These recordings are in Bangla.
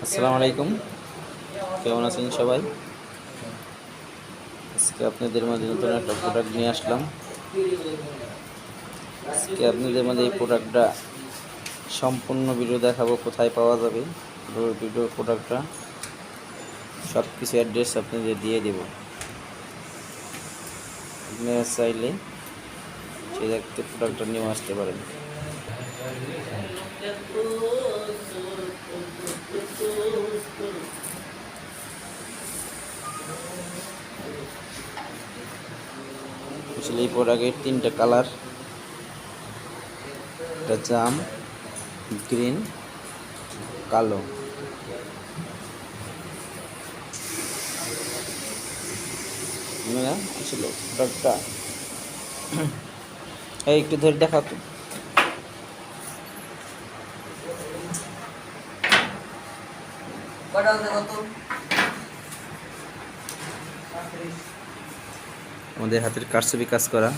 আসসালামু আলাইকুম, কেমন আছেন সবাই? আজকে আপনাদের মাঝে নতুন একটা প্রোডাক্ট নিয়ে আসলাম। আজকে আপনাদের মাঝে এই প্রোডাক্টটা সম্পূর্ণ ভিডিও দেখাবো, কোথায় পাওয়া যাবে পুরো ভিডিও প্রোডাক্টটা সব কিছু অ্যাড্রেস আপনাদের দিয়ে দেব। আপনারা চাইলে সেই দেখতে প্রোডাক্টটা নিয়ে আসতে পারেন। আসলে এই প্রোডাক্টের তিনটা কালার, একটা জাম, গ্রিন, কালো। আসলে প্রোডাক্টটা এই একটু ধরে দেখাও তো। আমাদের হাতের কারচুপি কাজ করা।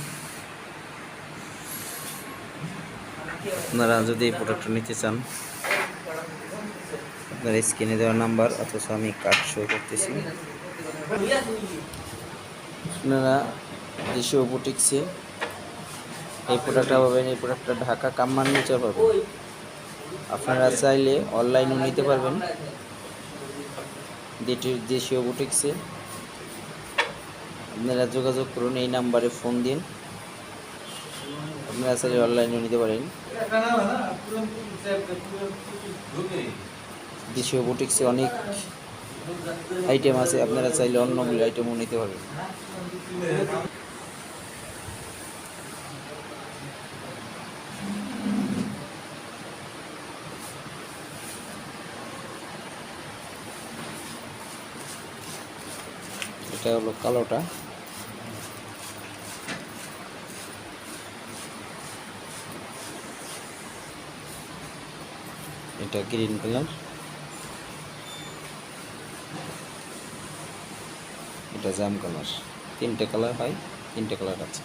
আপনারা যদি এই প্রোডাক্টটা নিতে চান, আপনার স্ক্রিনে দেওয়া নাম্বার, অথচ আমি কার্ড শো করতেছি, আপনারা দেশীয় বুটিক্সে এই প্রোডাক্টটা পাবেন। এই প্রোডাক্টটা ঢাকা কাম্মান নিচে পাবেন। আপনারা চাইলে অনলাইনেও নিতে পারবেন দেশীয় বুটিক্সে। আপনারা যোগাযোগ করুন, এই নাম্বারে ফোন দিন। আপনারা চাইলে অনলাইনেও নিতে পারেন। দেশীয় বুটিক্সে অনেক আইটেম আছে, আপনারা চাইলে অন্যগুলো আইটেমও নিতে পারবেন। এটা হলো কালোটা, এটা গ্রিন কালার, এটা জাম কালার। তিনটে কালার হয়, তিনটে কালার আছে।